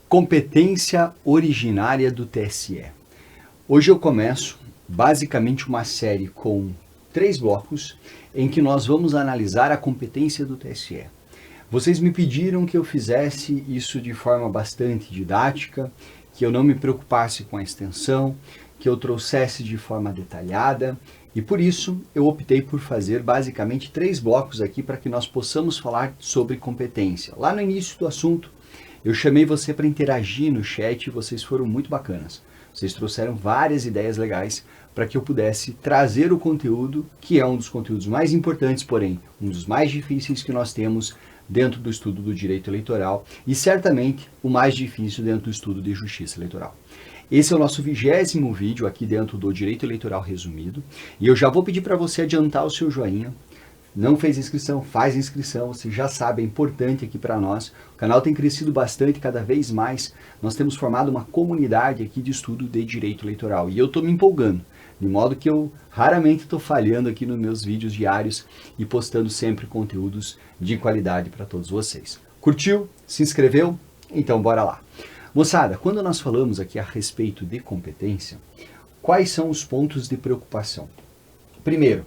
Competência originária do TSE. Hoje eu começo basicamente uma série com 3 blocos em que nós vamos analisar a competência do TSE. Vocês me pediram que eu fizesse isso de forma bastante didática, que eu não me preocupasse com a extensão, que eu trouxesse de forma detalhada, e por isso eu optei por fazer basicamente 3 blocos aqui para que nós possamos falar sobre competência. Lá no início do assunto, eu chamei você para interagir no chat e vocês foram muito bacanas. Vocês trouxeram várias ideias legais para que eu pudesse trazer o conteúdo, que é um dos conteúdos mais importantes, porém, um dos mais difíceis que nós temos dentro do estudo do direito eleitoral e certamente o mais difícil dentro do estudo de justiça eleitoral. Esse é o nosso 20º vídeo aqui dentro do Direito Eleitoral Resumido e eu já vou pedir para você adiantar o seu joinha. Não fez inscrição? Faz inscrição, você já sabe, é importante aqui para nós. O canal tem crescido bastante, cada vez mais. Nós temos formado uma comunidade aqui de estudo de direito eleitoral e eu estou me empolgando, de modo que eu raramente estou falhando aqui nos meus vídeos diários e postando sempre conteúdos de qualidade para todos vocês. Curtiu? Se inscreveu? Então bora lá. Moçada, quando nós falamos aqui a respeito de competência, quais são os pontos de preocupação? Primeiro,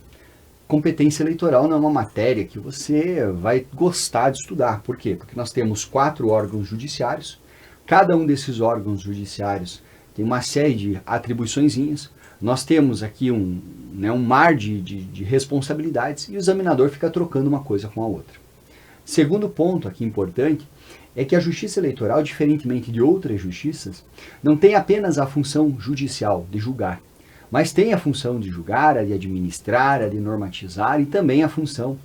competência eleitoral não é uma matéria que você vai gostar de estudar. Por quê? Porque nós temos 4 órgãos judiciários, cada um desses órgãos judiciários tem uma série de atribuiçõezinhas, nós temos aqui um mar de responsabilidades e o examinador fica trocando uma coisa com a outra. Segundo ponto aqui importante é que a justiça eleitoral, diferentemente de outras justiças, não tem apenas a função judicial de julgar, mas tem a função de julgar, a de administrar, a de normatizar e também a função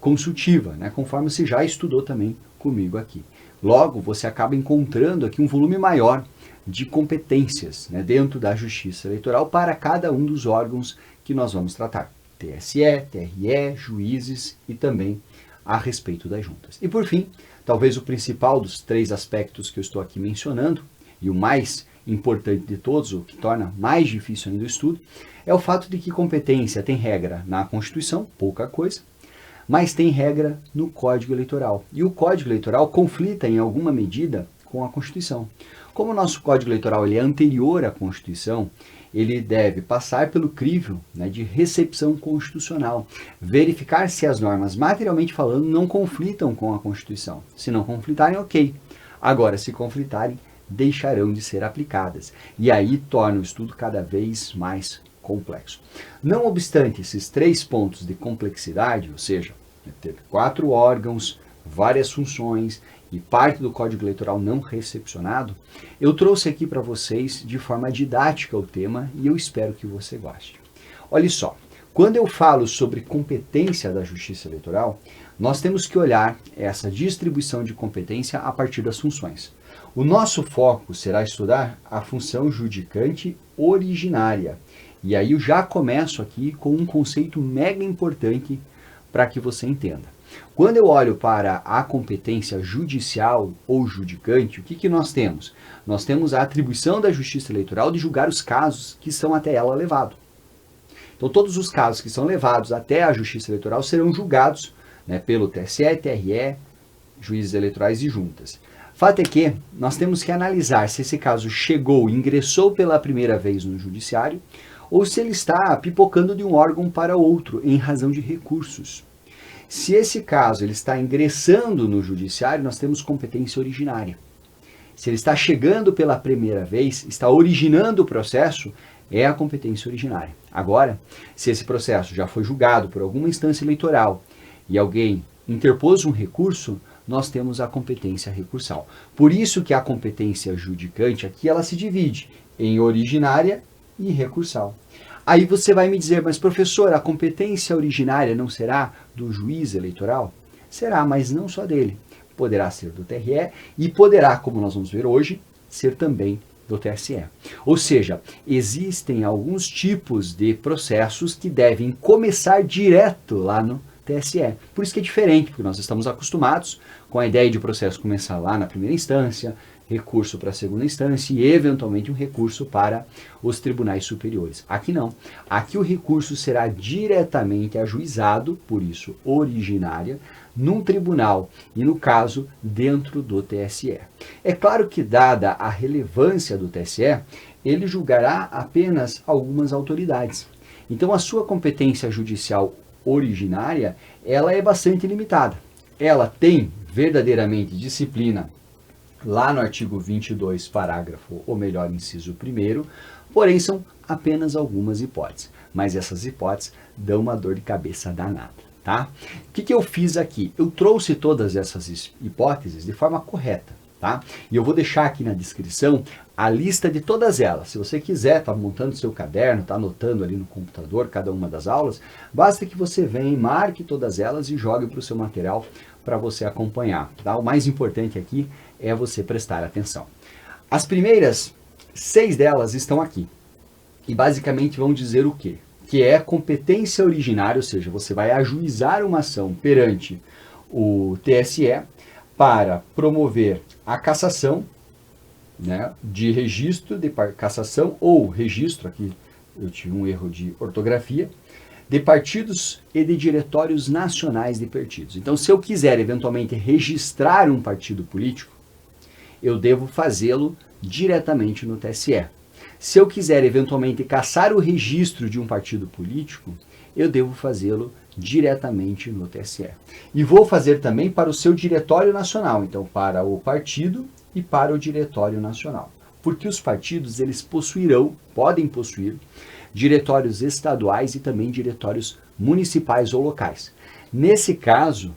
consultiva, conforme você já estudou também comigo aqui. Logo, você acaba encontrando aqui um volume maior de competências dentro da justiça eleitoral para cada um dos órgãos que nós vamos tratar. TSE, TRE, juízes e também a respeito das juntas. E por fim, talvez o principal dos 3 aspectos que eu estou aqui mencionando, e o mais importante de todos, o que torna mais difícil ainda o estudo, é o fato de que competência tem regra na Constituição, pouca coisa, mas tem regra no Código Eleitoral. E o Código Eleitoral conflita em alguma medida com a Constituição. Como o nosso Código Eleitoral ele é anterior à Constituição, ele deve passar pelo crivo de recepção constitucional, verificar se as normas, materialmente falando, não conflitam com a Constituição. Se não conflitarem, ok. Agora, se conflitarem, deixarão de ser aplicadas. E aí torna o estudo cada vez mais complexo. Não obstante esses 3 pontos de complexidade, ou seja, ter 4 órgãos, várias funções e parte do Código Eleitoral não recepcionado, eu trouxe aqui para vocês de forma didática o tema e eu espero que você goste. Olha só, quando eu falo sobre competência da Justiça Eleitoral, nós temos que olhar essa distribuição de competência a partir das funções. O nosso foco será estudar a função judicante originária. E aí eu já começo aqui com um conceito mega importante para que você entenda. Quando eu olho para a competência judicial ou judicante, o que nós temos? Nós temos a atribuição da Justiça Eleitoral de julgar os casos que são até ela levados. Então todos os casos que são levados até a Justiça Eleitoral serão julgados pelo TSE, TRE, juízes eleitorais e juntas. Fato é que nós temos que analisar se esse caso ingressou pela primeira vez no judiciário, ou se ele está pipocando de um órgão para outro em razão de recursos. Se esse caso ele está ingressando no judiciário, nós temos competência originária. Se ele está chegando pela primeira vez, está originando o processo, é a competência originária. Agora, se esse processo já foi julgado por alguma instância eleitoral e alguém interpôs um recurso, nós temos a competência recursal. Por isso que a competência judicante aqui ela se divide em originária e recursal. Aí você vai me dizer, mas professor, a competência originária não será do juiz eleitoral? Será, mas não só dele. Poderá ser do TRE e poderá, como nós vamos ver hoje, ser também do TSE. Ou seja, existem alguns tipos de processos que devem começar direto lá no TSE. Por isso que é diferente, porque nós estamos acostumados com a ideia de processo começar lá na primeira instância, recurso para a segunda instância e, eventualmente, um recurso para os tribunais superiores. Aqui não. Aqui o recurso será diretamente ajuizado, por isso originária, num tribunal e, no caso, dentro do TSE. É claro que, dada a relevância do TSE, ele julgará apenas algumas autoridades. Então, a sua competência judicial originária, ela é bastante limitada. Ela tem verdadeiramente disciplina lá no artigo 22, parágrafo, ou melhor, inciso 1º, porém são apenas algumas hipóteses. Mas essas hipóteses dão uma dor de cabeça danada, tá? O que eu fiz aqui? Eu trouxe todas essas hipóteses de forma correta, tá? E eu vou deixar aqui na descrição a lista de todas elas. Se você quiser, tá montando seu caderno, tá anotando ali no computador cada uma das aulas, basta que você venha e marque todas elas e jogue para o seu material para você acompanhar, tá? O mais importante aqui é você prestar atenção. As primeiras 6 delas estão aqui. E basicamente vão dizer o quê? Que é competência originária, ou seja, você vai ajuizar uma ação perante o TSE para promover a cassação, né, de registro de cassação ou registro, aqui eu tive um erro de ortografia, de partidos e de diretórios nacionais de partidos. Então, se eu quiser eventualmente registrar um partido político, eu devo fazê-lo diretamente no TSE. Se eu quiser eventualmente cassar o registro de um partido político, eu devo fazê-lo diretamente no TSE. E vou fazer também para o seu diretório nacional, então para o partido e para o diretório nacional. Porque os partidos, eles podem possuir diretórios estaduais e também diretórios municipais ou locais. Nesse caso,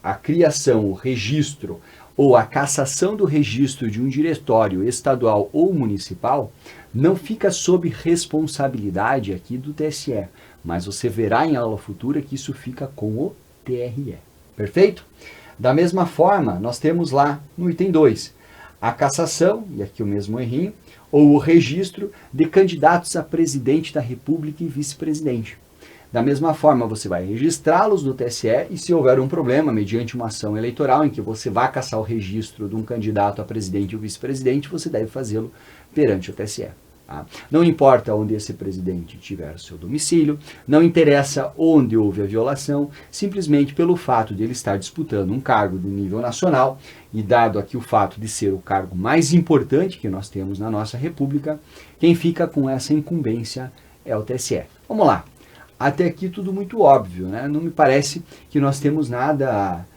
a criação, o registro ou a cassação do registro de um diretório estadual ou municipal não fica sob responsabilidade aqui do TSE, mas você verá em aula futura que isso fica com o TRE. Perfeito? Da mesma forma, nós temos lá no item 2, a cassação, e aqui o mesmo errinho, ou o registro de candidatos a presidente da República e vice-presidente. Da mesma forma, você vai registrá-los no TSE e, se houver um problema, mediante uma ação eleitoral em que você vai cassar o registro de um candidato a presidente ou vice-presidente, você deve fazê-lo perante o TSE. Tá? Não importa onde esse presidente tiver o seu domicílio, não interessa onde houve a violação, simplesmente pelo fato de ele estar disputando um cargo do nível nacional, e dado aqui o fato de ser o cargo mais importante que nós temos na nossa República, quem fica com essa incumbência é o TSE. Vamos lá. Até aqui tudo muito óbvio, né? Não me parece que nós temos nada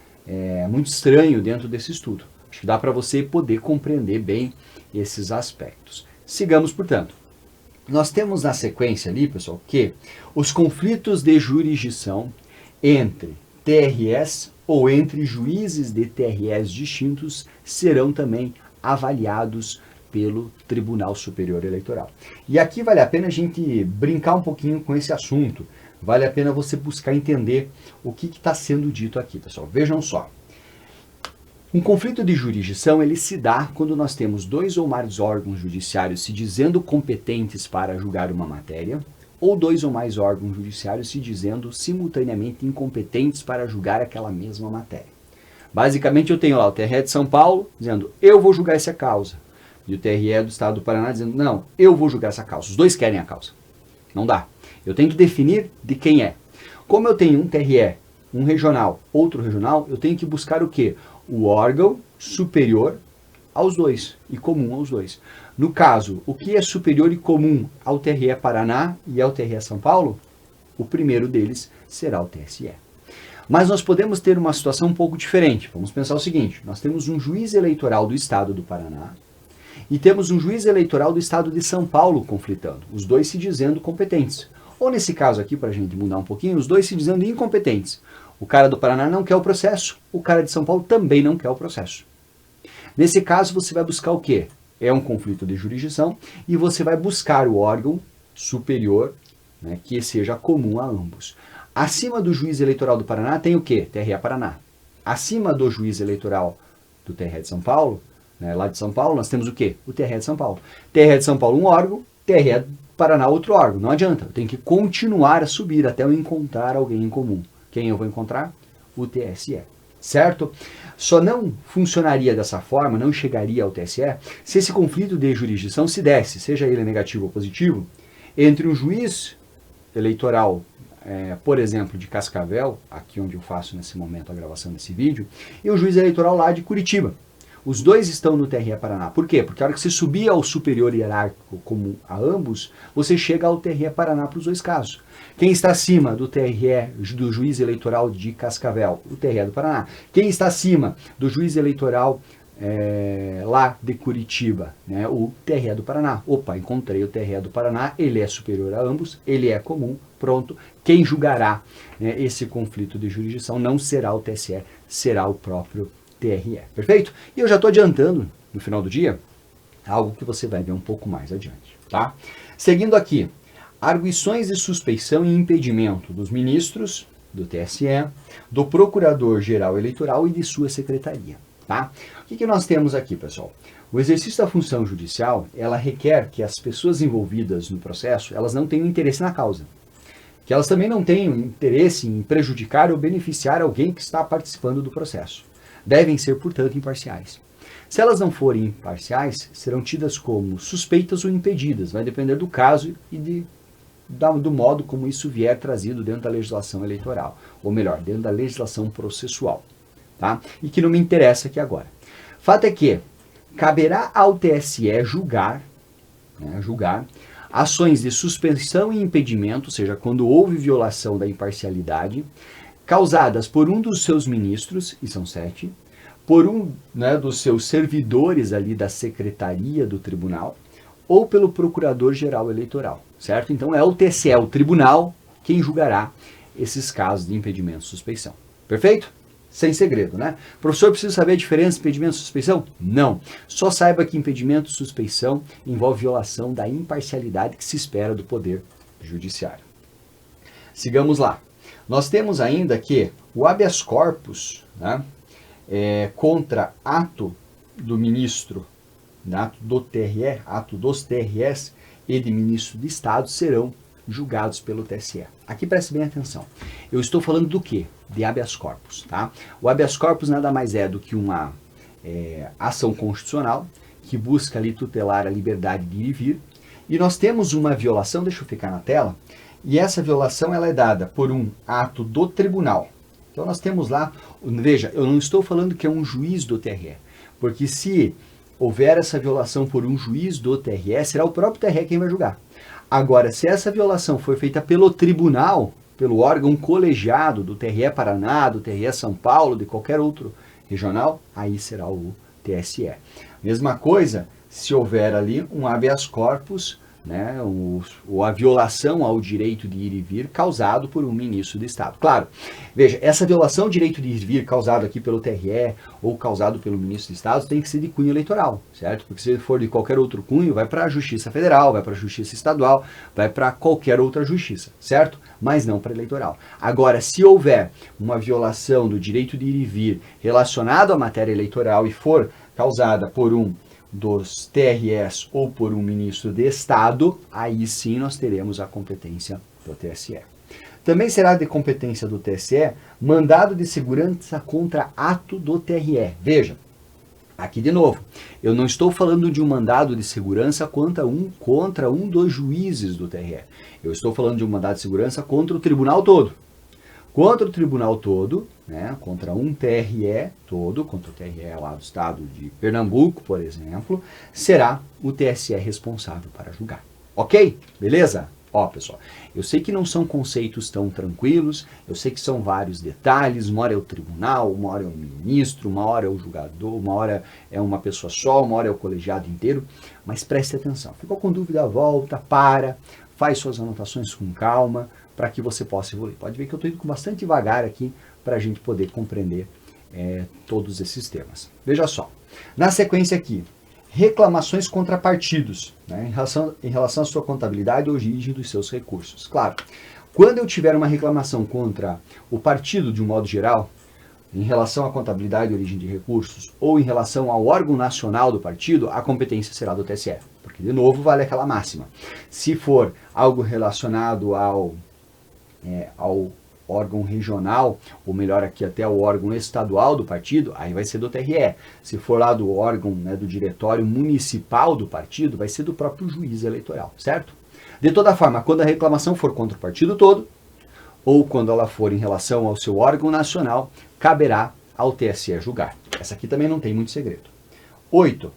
muito estranho dentro desse estudo. Acho que dá para você poder compreender bem esses aspectos. Sigamos, portanto. Nós temos na sequência ali, pessoal, que os conflitos de jurisdição entre TREs ou entre juízes de TREs distintos serão também avaliados pelo Tribunal Superior Eleitoral. E aqui vale a pena a gente brincar um pouquinho com esse assunto. Vale a pena você buscar entender o que está sendo dito aqui, pessoal. Vejam só. Um conflito de jurisdição, ele se dá quando nós temos 2 ou mais órgãos judiciários se dizendo competentes para julgar uma matéria, ou 2 ou mais órgãos judiciários se dizendo simultaneamente incompetentes para julgar aquela mesma matéria. Basicamente, eu tenho lá o TRE de São Paulo dizendo, eu vou julgar essa causa. E o TRE do Estado do Paraná dizendo, não, eu vou julgar essa causa. Os dois querem a causa. Não dá. Eu tenho que definir de quem é. Como eu tenho um TRE, um regional, outro regional, eu tenho que buscar o quê? O órgão superior aos dois e comum aos dois. No caso, o que é superior e comum ao TRE Paraná e ao TRE São Paulo? O primeiro deles será o TSE. Mas nós podemos ter uma situação um pouco diferente. Vamos pensar o seguinte, nós temos um juiz eleitoral do Estado do Paraná e temos um juiz eleitoral do Estado de São Paulo conflitando, os dois se dizendo competentes. Ou nesse caso aqui, para a gente mudar um pouquinho, os dois se dizendo incompetentes. O cara do Paraná não quer o processo, o cara de São Paulo também não quer o processo. Nesse caso, você vai buscar o quê? É um conflito de jurisdição e você vai buscar o órgão superior, né, que seja comum a ambos. Acima do juiz eleitoral do Paraná tem o quê? TRE Paraná. Acima do juiz eleitoral do TRE de São Paulo, né, lá de São Paulo, nós temos o quê? O TRE de São Paulo. TRE de São Paulo um órgão, TRE Paraná outro órgão. Não adianta, eu tenho que continuar a subir até eu encontrar alguém em comum. Quem eu vou encontrar? O TSE. Certo? Só não funcionaria dessa forma, não chegaria ao TSE, se esse conflito de jurisdição se desse, seja ele negativo ou positivo, entre um juiz eleitoral, por exemplo, de Cascavel, aqui onde eu faço nesse momento a gravação desse vídeo, e o juiz eleitoral lá de Curitiba. Os dois estão no TRE Paraná. Por quê? Porque a hora que você subir ao superior hierárquico como a ambos, você chega ao TRE Paraná para os dois casos. Quem está acima do TRE do juiz eleitoral de Cascavel? O TRE do Paraná. Quem está acima do juiz eleitoral lá de Curitiba? Né? O TRE do Paraná. Opa, encontrei o TRE do Paraná, ele é superior a ambos, ele é comum, pronto. Quem julgará esse conflito de jurisdição não será o TSE, será o próprio TRE. Perfeito? E eu já estou adiantando, no final do dia, algo que você vai ver um pouco mais adiante. Tá? Seguindo aqui, arguições de suspeição e impedimento dos ministros do TSE, do Procurador-Geral Eleitoral e de sua secretaria. Tá? O que nós temos aqui, pessoal? O exercício da função judicial, ela requer que as pessoas envolvidas no processo, elas não tenham interesse na causa. Que elas também não tenham interesse em prejudicar ou beneficiar alguém que está participando do processo. Devem ser, portanto, imparciais. Se elas não forem imparciais, serão tidas como suspeitas ou impedidas. Vai depender do caso e do modo como isso vier trazido dentro da legislação eleitoral. Ou melhor, dentro da legislação processual. Tá? E que não me interessa aqui agora. Fato é que caberá ao TSE julgar ações de suspensão e impedimento, ou seja, quando houve violação da imparcialidade, causadas por um dos seus ministros, e são 7, por um dos seus servidores ali da secretaria do tribunal, ou pelo Procurador-Geral Eleitoral, certo? Então é o TSE, o tribunal, quem julgará esses casos de impedimento e suspeição. Perfeito? Sem segredo, né? Professor, precisa saber a diferença entre impedimento e suspeição? Não. Só saiba que impedimento e suspeição envolve violação da imparcialidade que se espera do Poder Judiciário. Sigamos lá. Nós temos ainda que o habeas corpus, né, contra ato do ministro, ato do TRE, ato dos TREs e de ministro de Estado serão julgados pelo TSE. Aqui preste bem atenção. Eu estou falando do quê? De habeas corpus. Tá? O habeas corpus nada mais é do que uma ação constitucional que busca ali tutelar a liberdade de ir e vir. E nós temos uma violação, deixa eu ficar na tela, e essa violação ela é dada por um ato do tribunal. Então nós temos lá, veja, eu não estou falando que é um juiz do TRE, porque se houver essa violação por um juiz do TRE, será o próprio TRE quem vai julgar. Agora, se essa violação for feita pelo tribunal, pelo órgão colegiado do TRE Paraná, do TRE São Paulo, de qualquer outro regional, aí será o TSE. Mesma coisa se houver ali um habeas corpus, né, a violação ao direito de ir e vir causado por um ministro de Estado. Claro, veja, essa violação ao direito de ir e vir causado aqui pelo TRE ou causado pelo ministro de Estado tem que ser de cunho eleitoral, certo? Porque se for de qualquer outro cunho, vai para a Justiça Federal, vai para a Justiça Estadual, vai para qualquer outra justiça, certo? Mas não para eleitoral. Agora, se houver uma violação do direito de ir e vir relacionado à matéria eleitoral e for causada por um dos TREs ou por um ministro de Estado, aí sim nós teremos a competência do TSE. Também será de competência do TSE mandado de segurança contra ato do TRE. Veja, aqui de novo, eu não estou falando de um mandado de segurança contra um dos juízes do TRE. Eu estou falando de um mandado de segurança contra o tribunal todo. Contra o tribunal todo, né, contra um TRE todo, contra o TRE lá do estado de Pernambuco, por exemplo, será o TSE responsável para julgar. Ok? Beleza? Ó, pessoal, eu sei que não são conceitos tão tranquilos, eu sei que são vários detalhes, uma hora é o tribunal, uma hora é o ministro, uma hora é o julgador, uma hora é uma pessoa só, uma hora é o colegiado inteiro, mas preste atenção. Ficou com dúvida, volta, faz suas anotações com calma, para que você possa evoluir. Pode ver que eu estou indo com bastante devagar aqui para a gente poder compreender todos esses temas. Veja só, na sequência aqui, reclamações contra partidos, né, em relação à sua contabilidade ou origem dos seus recursos. Claro, quando eu tiver uma reclamação contra o partido de um modo geral, em relação à contabilidade e origem de recursos, ou em relação ao órgão nacional do partido, a competência será do TSE. Porque, de novo, vale aquela máxima. Se for algo relacionado ao órgão regional, ou melhor aqui até o órgão estadual do partido, aí vai ser do TRE. Se for lá do órgão, né, do diretório municipal do partido, vai ser do próprio juiz eleitoral, certo? De toda forma, quando a reclamação for contra o partido todo, ou quando ela for em relação ao seu órgão nacional, caberá ao TSE julgar. Essa aqui também não tem muito segredo. 8.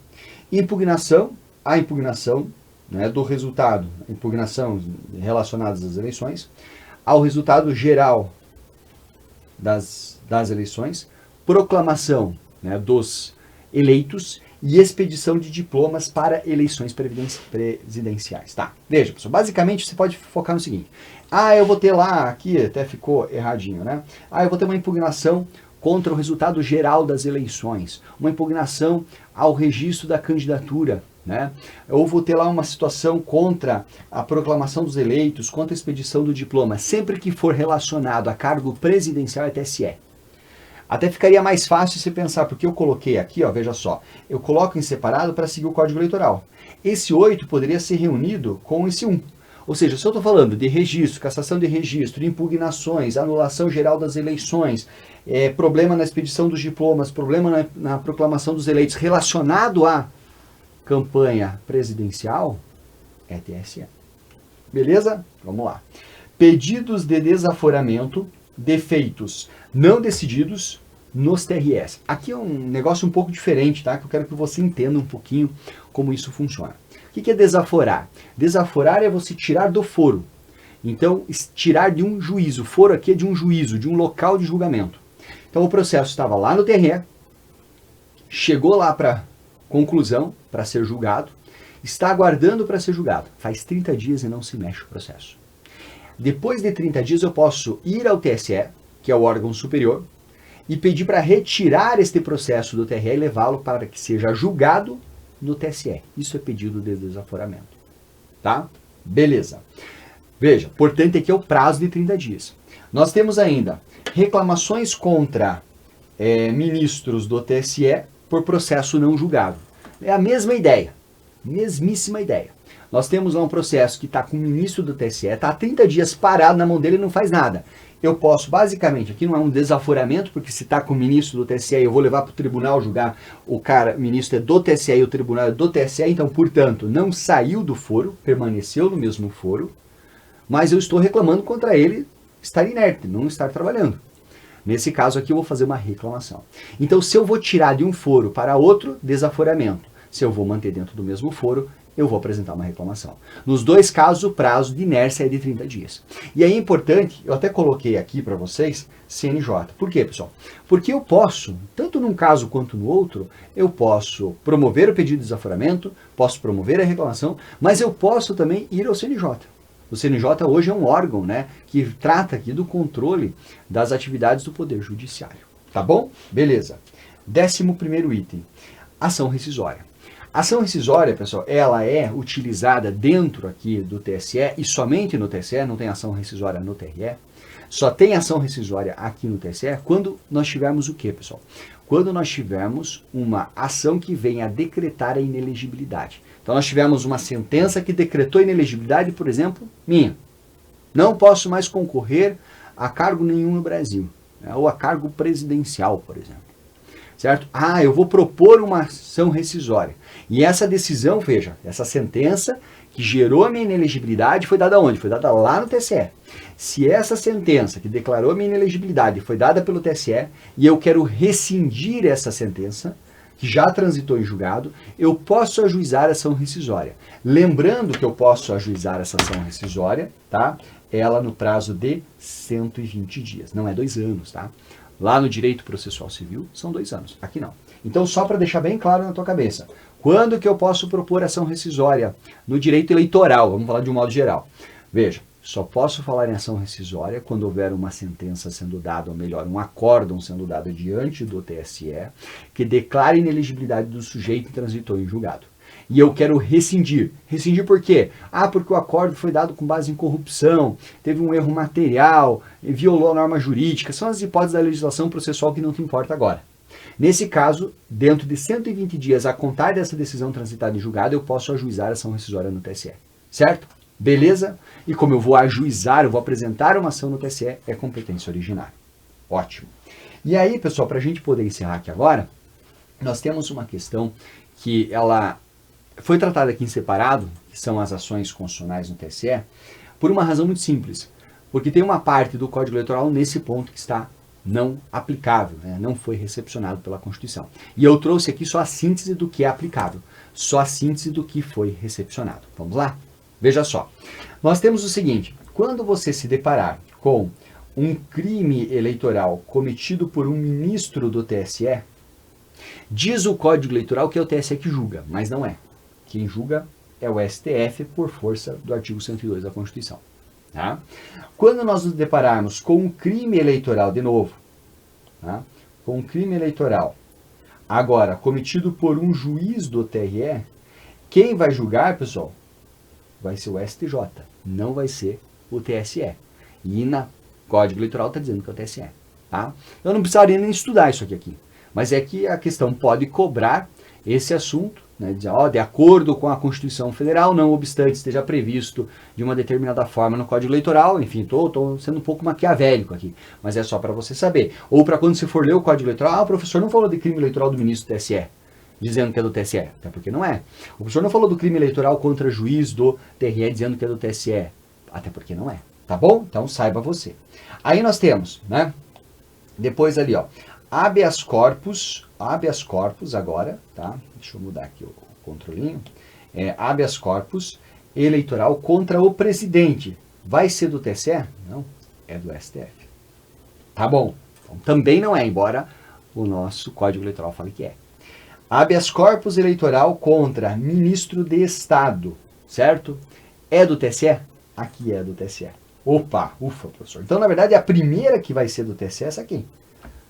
Impugnação. A impugnação, né, do resultado, impugnação relacionadas às eleições, ao resultado geral das eleições, proclamação, né, dos eleitos e expedição de diplomas para eleições presidenciais. Tá? Veja, pessoal, basicamente você pode focar no seguinte. Eu vou ter lá, aqui até ficou erradinho, né? Eu vou ter uma impugnação contra o resultado geral das eleições, uma impugnação ao registro da candidatura, né? Ou vou ter lá uma situação contra a proclamação dos eleitos, contra a expedição do diploma, sempre que for relacionado a cargo presidencial é TSE. Até ficaria mais fácil se pensar, porque eu coloquei aqui, ó, veja só, eu coloco em separado para seguir o Código Eleitoral. Esse 8 poderia ser reunido com esse 1. Ou seja, se eu estou falando de registro, cassação de registro, impugnações, anulação geral das eleições, problema na expedição dos diplomas, problema na proclamação dos eleitos relacionado à campanha presidencial, é TSE. Beleza? Vamos lá. Pedidos de desaforamento de feitos não decididos nos TRS. Aqui é um negócio um pouco diferente, tá? Que eu quero que você entenda um pouquinho como isso funciona. O que é desaforar? Desaforar é você tirar do foro. Então, tirar de um juízo. O foro aqui é de um juízo, de um local de julgamento. Então, o processo estava lá no TRE, chegou lá para conclusão, para ser julgado, está aguardando para ser julgado. Faz 30 dias e não se mexe o processo. Depois de 30 dias, eu posso ir ao TSE, que é o órgão superior, e pedir para retirar este processo do TRE e levá-lo para que seja julgado no TSE. Isso é pedido de desaforamento. Tá? Beleza. Veja, portanto, aqui é o prazo de 30 dias. Nós temos ainda reclamações contra ministros do TSE por processo não julgado. É a mesma ideia, mesmíssima ideia. Nós temos lá um processo que está com o ministro do TSE, está há 30 dias parado na mão dele e não faz nada. Eu posso, basicamente, aqui não é um desaforamento, porque se está com o ministro do TSE, eu vou levar para o tribunal julgar, o ministro é do TSE e o tribunal é do TSE, então, portanto, não saiu do foro, permaneceu no mesmo foro, mas eu estou reclamando contra ele estar inerte, não estar trabalhando. Nesse caso aqui eu vou fazer uma reclamação. Então, se eu vou tirar de um foro para outro, desaforamento. Se eu vou manter dentro do mesmo foro, eu vou apresentar uma reclamação. Nos dois casos, o prazo de inércia é de 30 dias. E aí é importante, eu até coloquei aqui para vocês, CNJ. Por quê, pessoal? Porque eu posso, tanto num caso quanto no outro, eu posso promover o pedido de desaforamento, posso promover a reclamação, mas eu posso também ir ao CNJ. O CNJ hoje é um órgão, né, que trata aqui do controle das atividades do Poder Judiciário. Tá bom? Beleza. 11º item. Ação rescisória. Ação rescisória, pessoal, ela é utilizada dentro aqui do TSE e somente no TSE, não tem ação rescisória no TRE. Só tem ação rescisória aqui no TSE quando nós tivermos o quê, pessoal? Quando nós tivermos uma ação que venha a decretar a inelegibilidade. Então nós tivemos uma sentença que decretou a inelegibilidade, por exemplo, minha. Não posso mais concorrer a cargo nenhum no Brasil, né? Ou a cargo presidencial, por exemplo. Certo? Eu vou propor uma ação rescisória. E essa decisão, veja, essa sentença que gerou a minha inelegibilidade foi dada onde? Foi dada lá no TSE. Se essa sentença que declarou a minha inelegibilidade foi dada pelo TSE e eu quero rescindir essa sentença, que já transitou em julgado, eu posso ajuizar a ação rescisória. Lembrando que eu posso ajuizar essa ação rescisória, tá? Ela no prazo de 120 dias, não é 2 anos, tá? Lá no direito processual civil são 2 anos, aqui não. Então, só para deixar bem claro na tua cabeça, quando que eu posso propor ação rescisória? No direito eleitoral, vamos falar de um modo geral. Veja, só posso falar em ação rescisória quando houver uma sentença sendo dada, ou melhor, um acórdão sendo dado diante do TSE, que declare inelegibilidade do sujeito que transitou em julgado. E eu quero rescindir. Rescindir por quê? Porque o acordo foi dado com base em corrupção, teve um erro material, violou a norma jurídica. São as hipóteses da legislação processual que não te importa agora. Nesse caso, dentro de 120 dias a contar dessa decisão transitada em julgado, eu posso ajuizar a ação rescisória no TSE. Certo? Beleza? E como eu vou ajuizar, eu vou apresentar uma ação no TSE, é competência originária. Ótimo. E aí, pessoal, para a gente poder encerrar aqui agora, nós temos uma questão que ela foi tratada aqui em separado, que são as ações constitucionais no TSE, por uma razão muito simples. Porque tem uma parte do Código Eleitoral nesse ponto que está não aplicável, né? Não foi recepcionado pela Constituição. E eu trouxe aqui só a síntese do que é aplicável, só a síntese do que foi recepcionado. Vamos lá? Veja só. Nós temos o seguinte, quando você se deparar com um crime eleitoral cometido por um ministro do TSE, diz o Código Eleitoral que é o TSE que julga, mas não é. Quem julga é o STF por força do artigo 102 da Constituição. Tá? Quando nós nos depararmos com um crime eleitoral, de novo, tá? Com um crime eleitoral, agora cometido por um juiz do TRE, quem vai julgar, pessoal, vai ser o STJ, não vai ser o TSE. E na Código Eleitoral está dizendo que é o TSE. Tá? Eu não precisaria nem estudar isso aqui. Mas é que a questão pode cobrar esse assunto, né, de acordo com a Constituição Federal, não obstante esteja previsto de uma determinada forma no Código Eleitoral. Enfim, estou sendo um pouco maquiavélico aqui, mas é só para você saber. Ou para quando você for ler o Código Eleitoral, o professor não falou de crime eleitoral do ministro do TSE, dizendo que é do TSE, até porque não é. O professor não falou do crime eleitoral contra juiz do TRE, dizendo que é do TSE, até porque não é. Tá bom? Então saiba você. Aí nós temos, né, depois ali, ó, habeas corpus agora, tá? Deixa eu mudar aqui o controlinho. Habeas corpus eleitoral contra o presidente. Vai ser do TSE? Não, é do STF. Tá bom. Então, também não é, embora o nosso Código Eleitoral fale que é. Habeas corpus eleitoral contra ministro de Estado, certo? É do TSE? Aqui é do TSE. Opa, ufa, professor. Então, na verdade, a primeira que vai ser do TSE é essa aqui.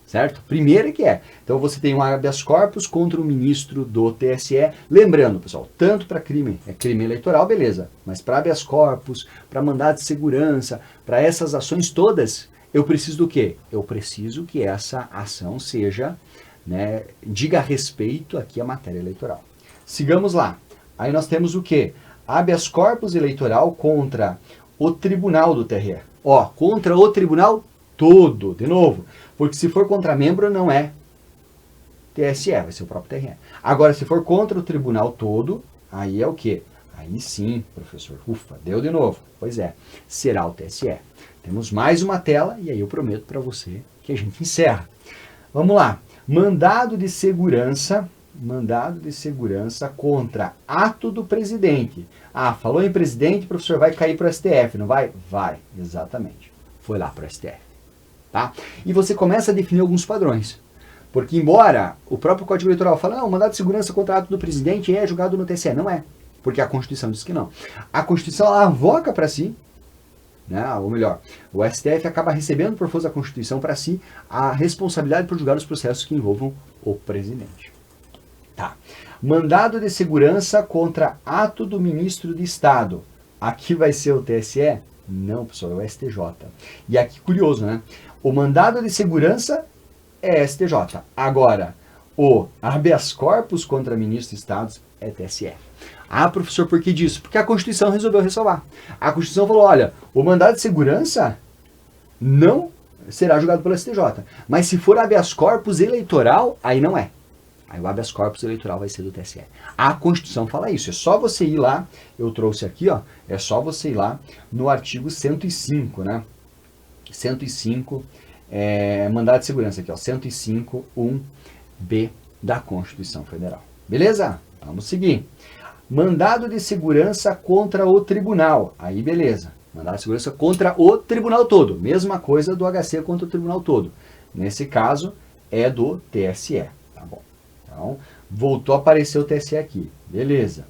Certo? Primeira que é. Então você tem um habeas corpus contra o ministro do TSE. Lembrando, pessoal, tanto para crime eleitoral, beleza. Mas para habeas corpus, para mandado de segurança, para essas ações todas, eu preciso do quê? Eu preciso que essa ação seja, né, diga respeito aqui à matéria eleitoral. Sigamos lá. Aí nós temos o quê? Habeas corpus eleitoral contra o tribunal do TRE. Ó, contra o tribunal todo, de novo. Porque se for contra membro, não é TSE, vai ser o próprio TRE. Agora, se for contra o tribunal todo, aí é o quê? Aí sim, professor. Ufa, deu de novo. Pois é, será o TSE. Temos mais uma tela e aí eu prometo para você que a gente encerra. Vamos lá. Mandado de segurança contra ato do presidente. Ah, falou em presidente, professor, vai cair para o STF, não vai? Vai, exatamente. Foi lá para o STF. Tá? E você começa a definir alguns padrões. Porque embora o próprio Código Eleitoral fale, não, mandado de segurança contra ato do presidente é julgado no TSE. Não é. Porque a Constituição diz que não. A Constituição ela avoca para si, né, ou melhor, o STF acaba recebendo por força da Constituição para si a responsabilidade por julgar os processos que envolvam o presidente. Tá. Mandado de segurança contra ato do ministro de Estado. Aqui vai ser o TSE? Não, pessoal, é o STJ. E aqui, curioso, né? O mandado de segurança é STJ. Agora, o habeas corpus contra ministro de Estado é TSE. Ah, professor, por que disso? Porque a Constituição resolveu ressalvar. A Constituição falou, olha, o mandado de segurança não será julgado pelo STJ. Mas se for habeas corpus eleitoral, aí não é. Aí o habeas corpus eleitoral vai ser do TSE. A Constituição fala isso. É só você ir lá, eu trouxe aqui, ó, é só você ir lá no artigo 105, né? 105, mandado de segurança aqui, ó, 105.1b da Constituição Federal. Beleza? Vamos seguir. Mandado de segurança contra o tribunal. Aí, beleza. Mandado de segurança contra o tribunal todo. Mesma coisa do HC contra o tribunal todo. Nesse caso, é do TSE. Tá bom. Então, voltou a aparecer o TSE aqui. Beleza.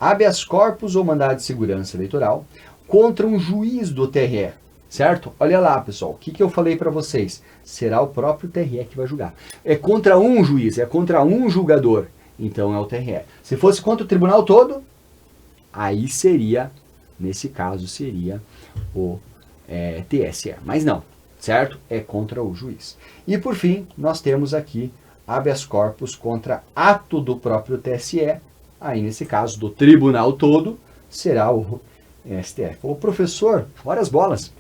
Habeas corpus ou mandado de segurança eleitoral contra um juiz do TRE. Certo? Olha lá, pessoal. O que eu falei para vocês? Será o próprio TRE que vai julgar. É contra um juiz, é contra um julgador. Então é o TRE. Se fosse contra o tribunal todo, aí seria, nesse caso, seria o TSE. Mas não, certo? É contra o juiz. E por fim, nós temos aqui habeas corpus contra ato do próprio TSE. Aí, nesse caso, do tribunal todo, será o STF. Ô professor, olha as bolas.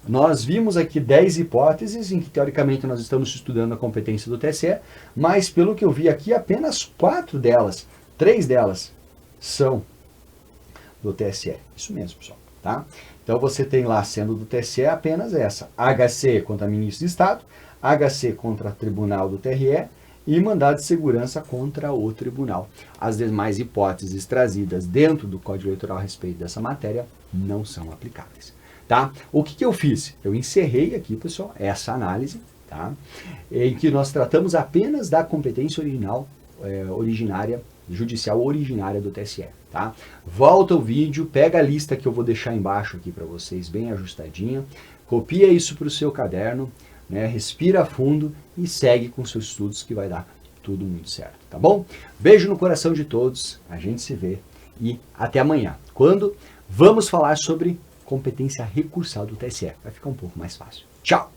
Nós vimos aqui 10 hipóteses em que, teoricamente, nós estamos estudando a competência do TSE, mas, pelo que eu vi aqui, apenas 4 delas, 3 delas, são do TSE. Isso mesmo, pessoal. Tá? Então, você tem lá, sendo do TSE, apenas essa. HC contra ministro de Estado, HC contra Tribunal do TRE e mandado de segurança contra o tribunal. As demais hipóteses trazidas dentro do Código Eleitoral a respeito dessa matéria não são aplicáveis. Tá? O que eu fiz? Eu encerrei aqui, pessoal, essa análise, tá? Em que nós tratamos apenas da competência originária, judicial originária do TSE. Tá? Volta o vídeo, pega a lista que eu vou deixar embaixo aqui para vocês, bem ajustadinha, copia isso para o seu caderno, né? Respira fundo e segue com seus estudos que vai dar tudo muito certo, tá bom? Beijo no coração de todos, a gente se vê e até amanhã, quando vamos falar sobre competência recursal do TSE. Vai ficar um pouco mais fácil. Tchau!